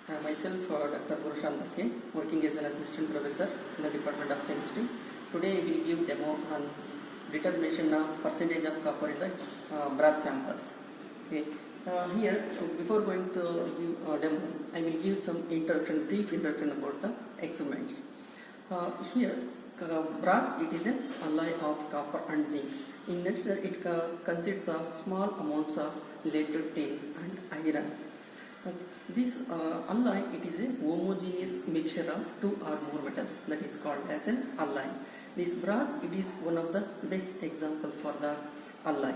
Myself, Dr. Purushant K, working as an assistant professor in the Department of Chemistry. Today I will give demo on determination of percentage of copper in the brass samples. Okay. Here, before going to give demo, I will give some brief introduction about the experiments. Here, brass, it is an alloy of copper and zinc. In nature, it consists of small amounts of lead, tin and iron. This alloy, it is a homogeneous mixture of two or more metals, that is called as an alloy. This brass, it is one of the best example for the alloy.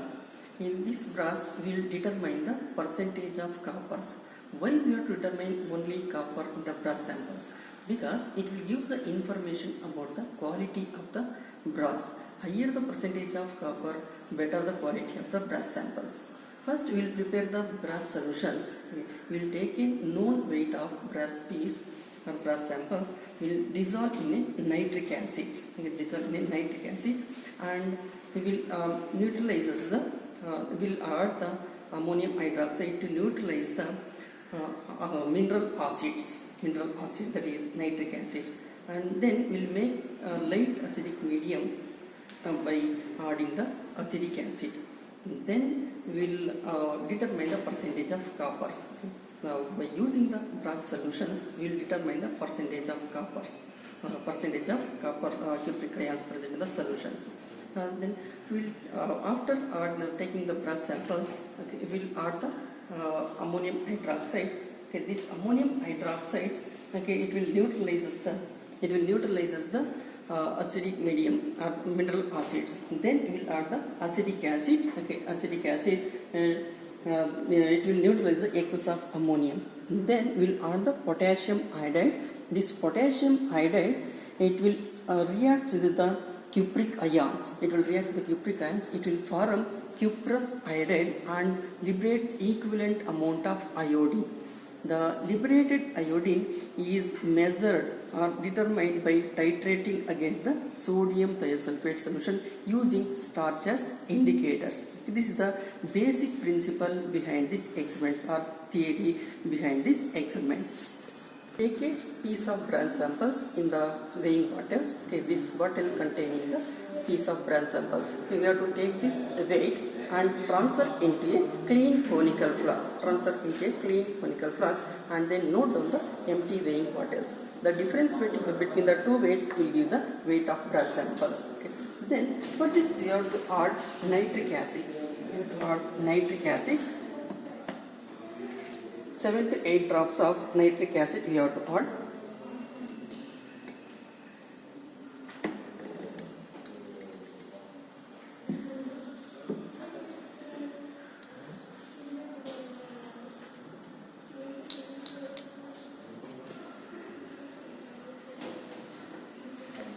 In this brass, we will determine the percentage of coppers. Why we have to determine only copper in the brass samples? Because it will give the information about the quality of the brass. Higher the percentage of copper, better the quality of the brass samples. First, we will prepare the brass solutions. We will take a known weight of brass piece or brass samples. We will dissolve in a nitric acid. And we will neutralize the. We will add the ammonium hydroxide to neutralize the mineral acids. That is nitric acids. And then we will make a light acidic medium by adding the acetic acid. Then we will determine the percentage of coppers. Now, by using the brass solutions, we will determine the percentage of coppers, cupric ions present in the solutions. Then we will, after taking the brass samples, we will add the ammonium hydroxides. Okay, this ammonium hydroxides, it will neutralize the acidic medium or mineral acids. Then we will add the acetic acid. Acetic acid, it will neutralize the excess of ammonium. Then we will add the potassium iodide. This potassium iodide, it will react with the cupric ions. It will form cuprous iodide and liberates equivalent amount of iodine. The liberated iodine is measured or determined by titrating against the sodium thiosulfate solution using starch as indicators. This is the basic principle behind these experiments or theory behind these experiments. Take a piece of brass samples in the weighing bottles. This bottle containing the piece of brass samples. We have to take this weight and transfer into a clean conical flask. And then note down the empty weighing bottles. The difference between the two weights will give the weight of brass samples. Then for this we have to add nitric acid. 7 to 8 drops of nitric acid we have to add.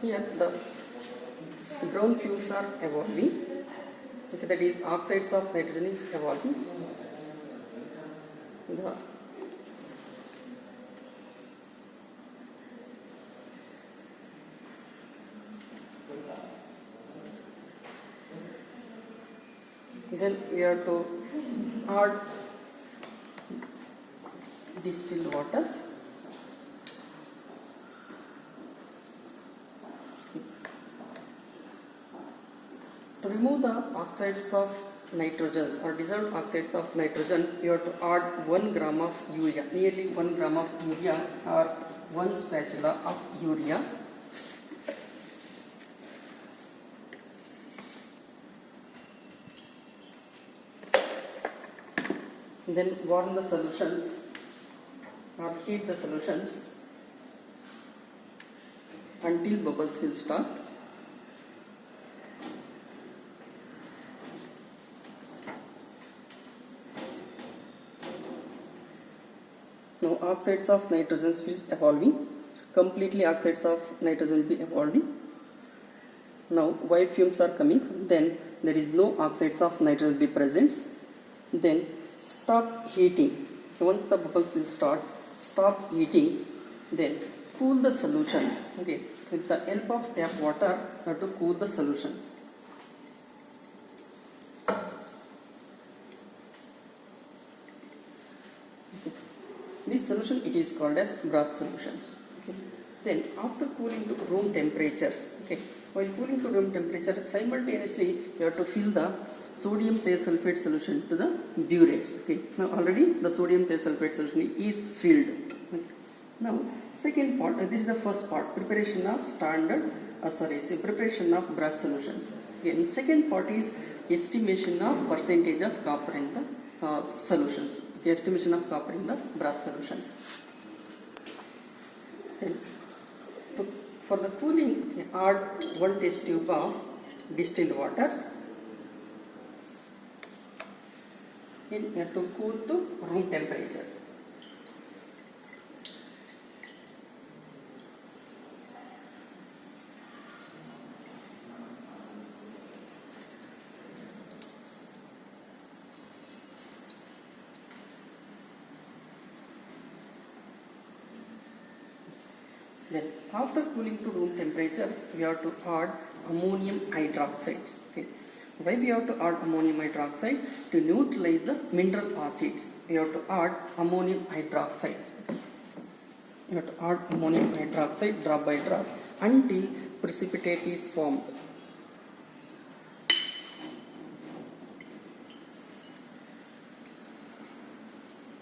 Here the brown fumes are evolving. That is, oxides of nitrogen is evolving. Then we have to add distilled waters. To remove the oxides of nitrogens or dissolved oxides of nitrogen, you have to add 1 gram of urea, nearly 1 gram of urea or 1 spatula of urea. Then warm the solutions or heat the solutions until bubbles will start. Now oxides of nitrogen is evolving. Completely oxides of nitrogen will be evolving. Now white fumes are coming. Then there is no oxides of nitrogen will be present. Then stop heating. Once the bubbles will start, stop heating. Then cool the solutions. With the help of tap water, you have to cool the solutions. This solution it is called as Brath solutions. Okay. Then after cooling to room temperatures, okay, while cooling to room temperature, simultaneously you have to fill the sodium thiosulfate solution to the burettes. Okay. Now already the sodium thiosulfate solution is filled. Okay. Now second part, this is the first part, preparation of preparation of Brath solutions. Okay. And second part is estimation of percentage of copper in the solutions. Okay. Estimation of copper in the Brath solutions. Then for the cooling, add 1 test tube of distilled water to cool to room temperature. Then after cooling to room temperatures, we have to add ammonium hydroxides. Okay. Why we have to add ammonium hydroxide? To neutralize the mineral acids. We have to add ammonium hydroxides. Okay. You have to add ammonium hydroxide drop by drop until precipitate is formed.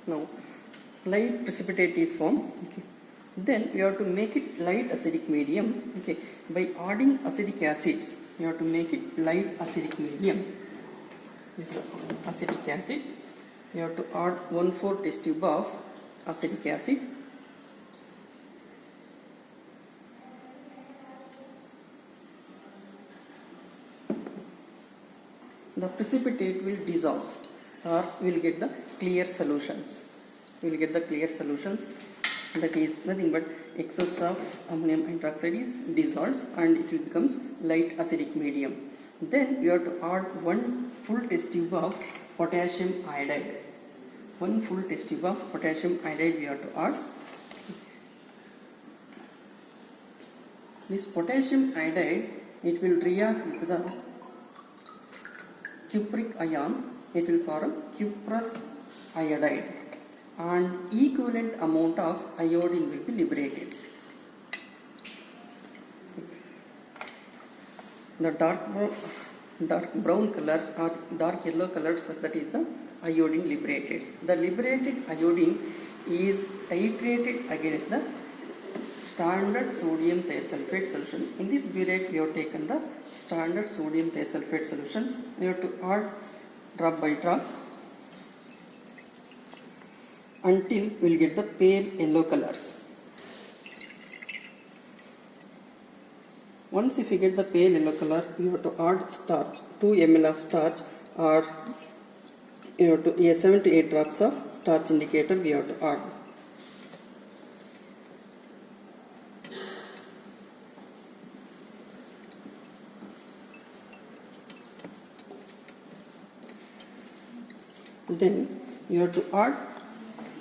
Now, light precipitate is formed. Okay. Then we have to make it light acidic medium. Okay. By adding acidic acids, you have to make it light acidic medium. This is acetic acid. You have to add 1/4 test tube of acetic acid. The precipitate will dissolve, or we will get the clear solutions. We will get the clear solutions. That is nothing but excess of ammonium hydroxide is dissolved and it will becomes light acidic medium. Then you have to add 1 full test tube of potassium iodide. 1 full test tube of potassium iodide we have to add. This potassium iodide, it will react with the cupric ions. It will form cuprous iodide, and equivalent amount of iodine will be liberated. The dark brown colors or dark yellow colors, that is the iodine liberated. The liberated iodine is titrated against the standard sodium thiosulfate solution. In this burette we have taken the standard sodium thiosulfate solutions. We have to add drop by drop until we will get the pale yellow colors. Once if we get the pale yellow color, you have to add starch, 2 ml of starch, or you have to 7 to 8 drops of starch indicator we have to add. Then you have to add,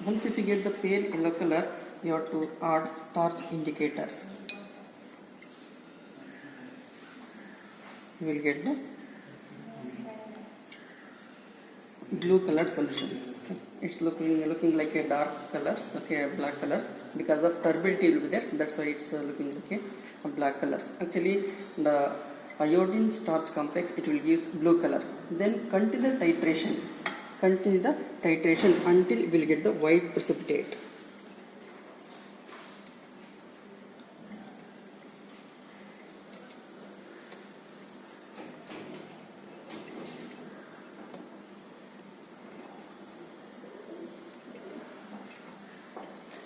once if you get the pale yellow color, you have to add starch indicators. You will get the blue colored solutions. Okay. It's looking like a dark colors, okay, black colors, because of turbidity will be there, so that's why it's looking like a black colors. Actually, the iodine starch complex, it will give blue colors. Then continue the titration until we will get the white precipitate.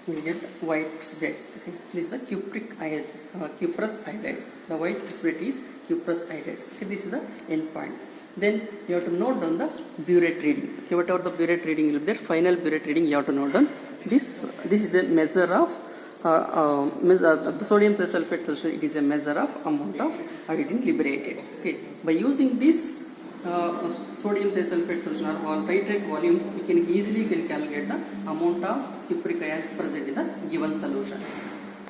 We will get white precipitate. Okay. This is the cuprous iodide. The white precipitate is cuprous iodide. Okay. This is the end point. Then you have to note down the burette reading. Okay, whatever the burette reading will be there, final burette reading you have to note down. This is the measure of the sodium thiosulfate solution. It is a measure of amount of iodine liberated. Okay, by using this sodium thiosulfate solution or titrate volume, we can easily calculate the amount of cupric ions present in the given solutions.